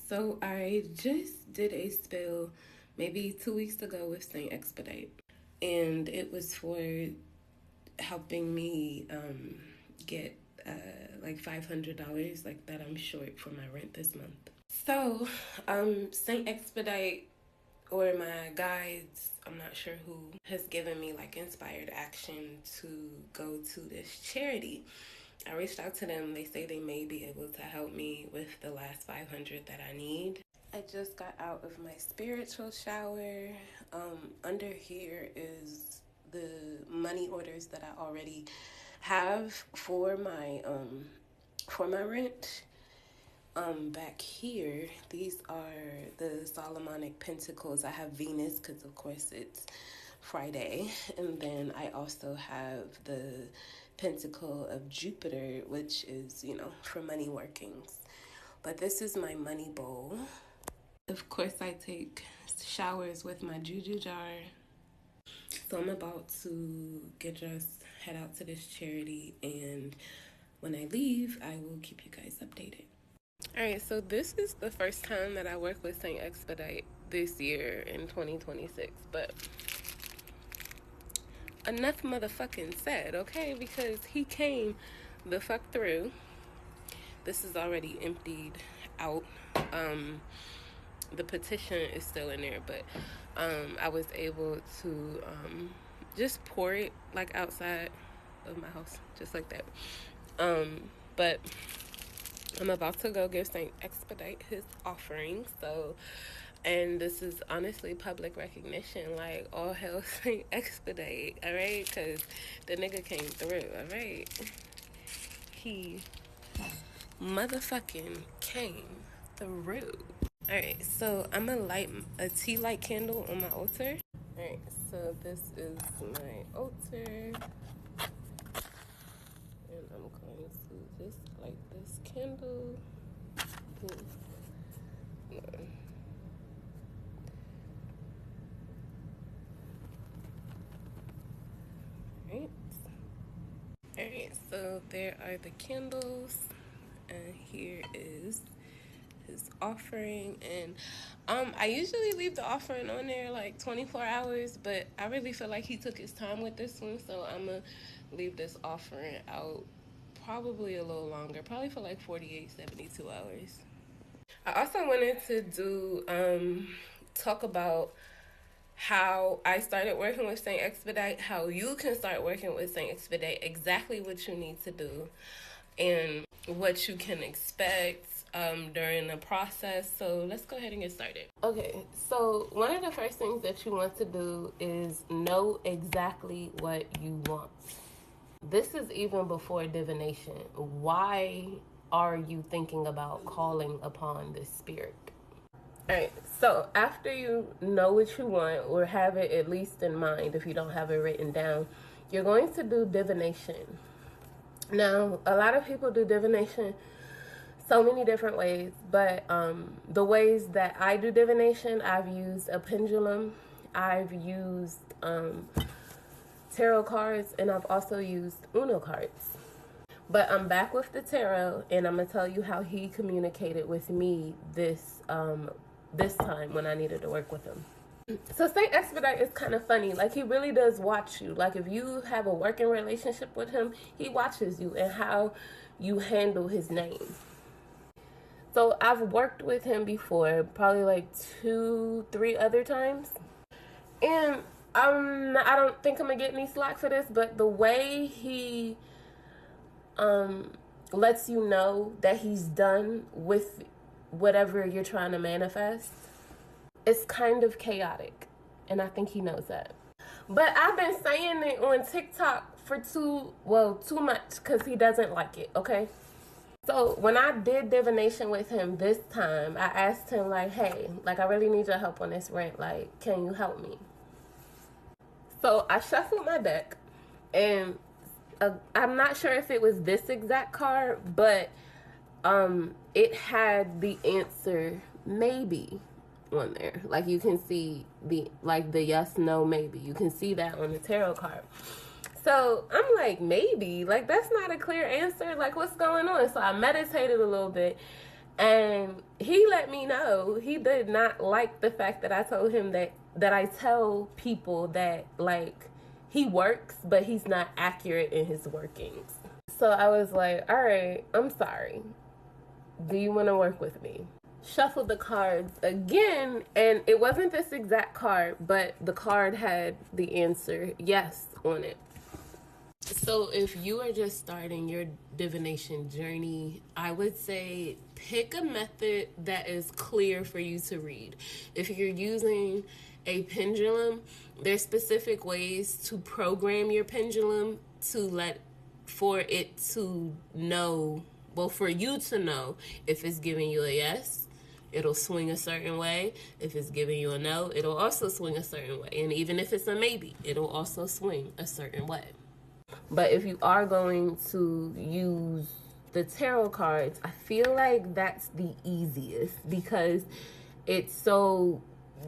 So I just did a spill maybe 2 weeks ago with St Expedite, and it was for helping me get like $500 like that I'm short for my rent this month. So St Expedite, or my guides, I'm not sure who, has given me like inspired action to go to this charity. I reached out to them. They say they may be able to help me with the last $500 that I need. I just got out of my spiritual shower. Under here is the money orders that I already have for my rent. Back here, these are the Solomonic Pentacles. I have Venus because of course it's Friday, and then I also have the Pentacle of Jupiter, which is, you know, for money workings. But this is my money bowl. Of course, I take showers with my juju jar. So I'm about to get dressed, head out to this charity, and when I leave, I will keep you guys updated. Alright, so this is the first time that I work with St. Expedite this year in 2026, but enough motherfucking said, okay? Because he came the fuck through. This is already emptied out. The petition is still in there, but I was able to just pour it like outside of my house, just like that. But I'm about to go give St. Expedite his offering, so, and this is honestly public recognition, like, all hell St. Expedite, alright, because the nigga came through, alright, he motherfucking came through. Alright, so I'm gonna light a tea light candle on my altar. Alright, so this is my altar. And I'm going to just light this candle. Alright, so there are the candles, and here is his offering. And I usually leave the offering on there like 24 hours, but I really feel like he took his time with this one, so I'm gonna leave this offering out probably a little longer, probably for like 48, 72 hours. I also wanted to do talk about how I started working with St. Expedite, how you can start working with St. Expedite, exactly what you need to do, and what you can expect during the process. So let's go ahead and get started. Okay, so one of the first things that you want to do is know exactly what you want. This is even before divination. Why are you thinking about calling upon this spirit? Alright, so after you know what you want, or have it at least in mind if you don't have it written down, you're going to do divination. Now, a lot of people do divination so many different ways, but the ways that I do divination, I've used a pendulum, I've used tarot cards, and I've also used Uno cards. But I'm back with the tarot, and I'm going to tell you how he communicated with me this time when I needed to work with him. So St. Expedite is kind of funny. Like, he really does watch you. Like, if you have a working relationship with him, he watches you and how you handle his name. So I've worked with him before, probably like 2-3 other times. And I don't think I'm going to get any slack for this, but the way he lets you know that he's done with whatever you're trying to manifest, it's kind of chaotic, and I think he knows that. But I've been saying it on TikTok for too much, because he doesn't like it, okay? So when I did divination with him this time, I asked him, like, hey, like, I really need your help on this rent. Like, can you help me? So I shuffled my deck, and I'm not sure if it was this exact card, but it had the answer maybe on there. Like, you can see the yes, no, maybe. You can see that on the tarot card. So I'm like, maybe, like, that's not a clear answer. Like, what's going on? So I meditated a little bit, And he let me know he did not like the fact that I told him that I tell people that like he works, but he's not accurate in his workings. So I was like, all right, I'm sorry. Do you want to work with me? Shuffled the cards again, and it wasn't this exact card, but the card had the answer yes on it. So if you are just starting your divination journey, I would say pick a method that is clear for you to read. If you're using a pendulum, there's specific ways to program your pendulum to let for it to know, well, for you to know if it's giving you a yes, it'll swing a certain way. If it's giving you a no, it'll also swing a certain way. And even if it's a maybe, it'll also swing a certain way. But if you are going to use the tarot cards, I feel like that's the easiest because it's so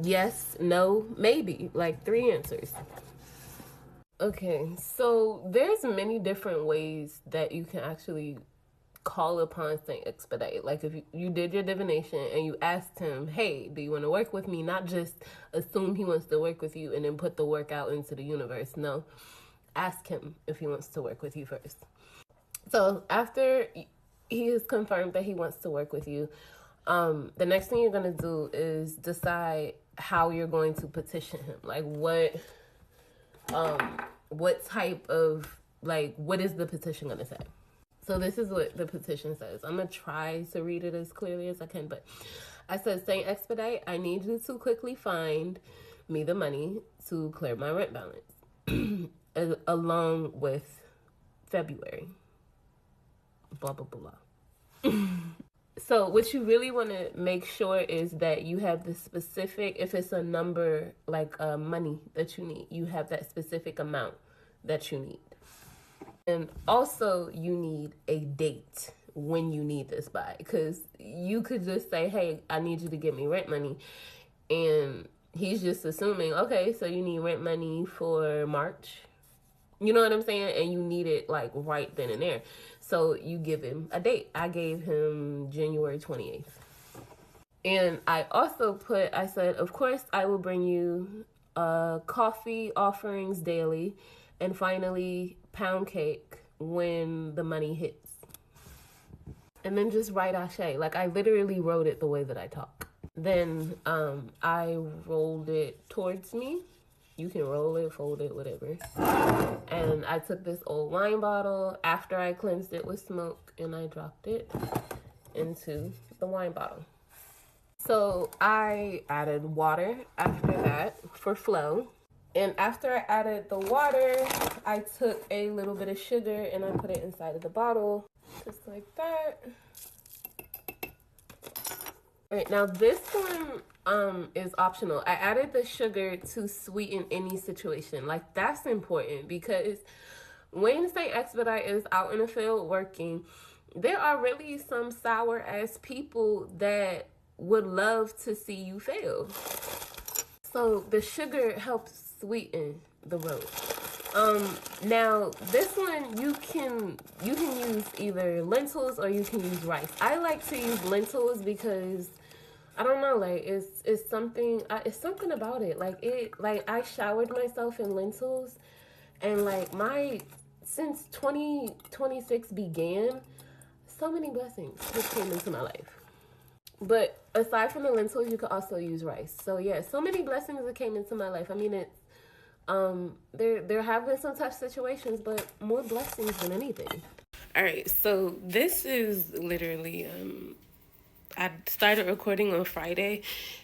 yes, no, maybe, like 3 answers. Okay, so there's many different ways that you can actually call upon St Expedite. Like if you did your divination and you asked him, hey, do you want to work with me? Not just assume he wants to work with you and then put the work out into the universe. No, ask him if he wants to work with you first. So after he has confirmed that he wants to work with you, the next thing you're going to do is decide how you're going to petition him. Like what type of, like, what is the petition going to say? So this is what the petition says. I'm going to try to read it as clearly as I can, but I said, St. Expedite, I need you to quickly find me the money to clear my rent balance, along with February. Blah, blah, blah. So what you really want to make sure is that you have the specific, if it's a number like money that you need, you have that specific amount that you need. And also you need a date when you need this by, because you could just say, hey, I need you to give me rent money. And he's just assuming, okay, so you need rent money for March. You know what I'm saying? And you need it like right then and there. So you give him a date. I gave him January 28th. And I also I said, of course, I will bring you coffee offerings daily. And finally, pound cake when the money hits. And then just write Ashe. Like I literally wrote it the way that I talk. Then I rolled it towards me. You can roll it, fold it, whatever. And I took this old wine bottle after I cleansed it with smoke and I dropped it into the wine bottle. So I added water after that for flow. And after I added the water, I took a little bit of sugar and I put it inside of the bottle, just like that. All right, now this one is optional. I added the sugar to sweeten any situation. Like that's important because when St. Expedite is out in the field working, there are really some sour ass people that would love to see you fail. So the sugar helps sweeten the road. Now this one you can use either lentils or you can use rice. I like to use lentils because I don't know, like it's something about it. Like I showered myself in lentils, and like since 2026 began, so many blessings just came into my life. But aside from the lentils, you could also use rice. So yeah, so many blessings that came into my life. I mean, it's there have been some tough situations, but more blessings than anything. All right, so this is literally I started recording on Friday,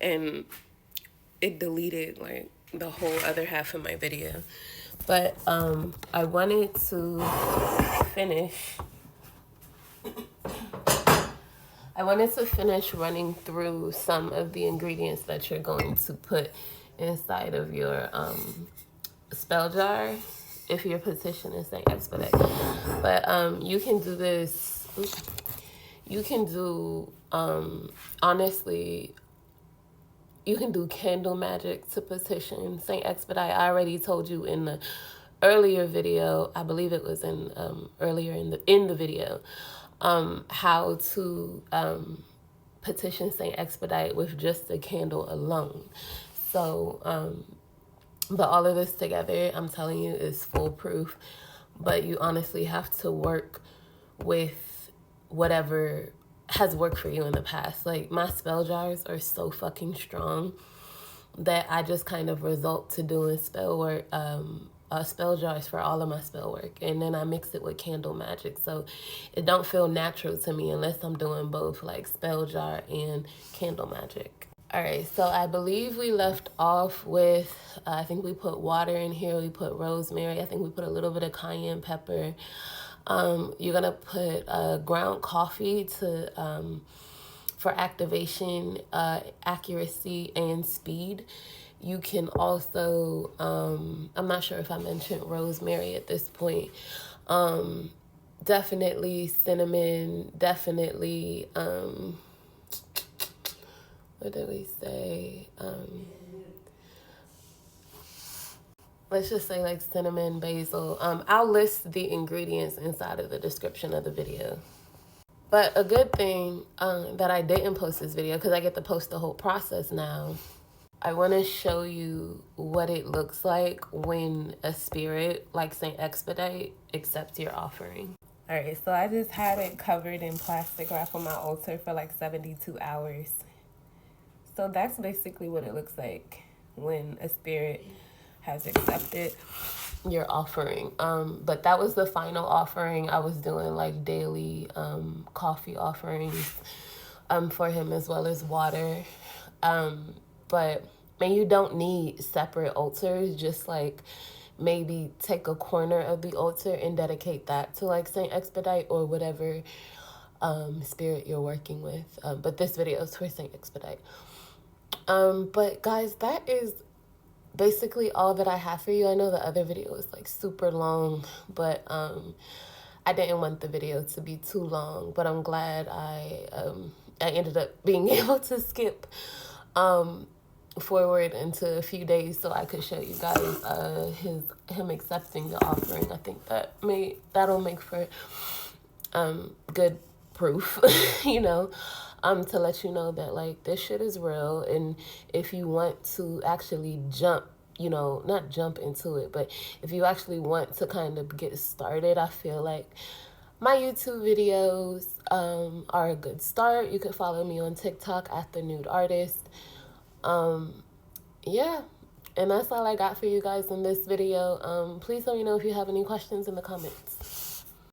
and it deleted like the whole other half of my video. But I wanted to finish. Running through some of the ingredients that you're going to put inside of your spell jar if your petition is St. Expedite. But you can do this. You can do, honestly, you can do candle magic to petition St. Expedite. I already told you in the earlier video, I believe it was in earlier in the video, how to Petition St Expedite with just the candle alone. So, but all of this together, I'm telling you, is foolproof. But you honestly have to work with whatever has worked for you in the past. Like, my spell jars are so fucking strong that I just kind of result to doing spell work, spell jars for all of my spell work, and then I mix it with candle magic, so it don't feel natural to me unless I'm doing both, like spell jar and candle magic. All right, so I believe we left off with, I think we put water in here, we put rosemary, I think we put a little bit of cayenne pepper. You're gonna put ground coffee to for activation, accuracy, and speed. You can also, I'm not sure if I mentioned rosemary at this point. Definitely cinnamon, definitely, what did we say? Let's just say like cinnamon, basil. I'll list the ingredients inside of the description of the video. But a good thing that I didn't post this video, because I get to post the whole process now, I want to show you what it looks like when a spirit like St. Expedite accepts your offering. All right, so I just had it covered in plastic wrap on my altar for like 72 hours. So that's basically what it looks like when a spirit has accepted your offering. But that was the final offering. I was doing like daily coffee offerings for him, as well as water. But man, you don't need separate altars. Just like maybe take a corner of the altar and dedicate that to like St. Expedite or whatever spirit you're working with. But this video is for St. Expedite. But guys, that is basically all that I have for you. I know the other video is like super long, but I didn't want the video to be too long, but I'm glad I ended up being able to skip forward into a few days so I could show you guys him accepting the offering. I think that'll make for good proof, you know, to let you know that like this shit is real. And if you want to actually jump, you know, not jump into it, but if you actually want to kind of get started, I feel like my YouTube videos are a good start. You can follow me on TikTok at The Nude Artist. Yeah, and that's all I got for you guys in this video. Please let me know if you have any questions in the comments.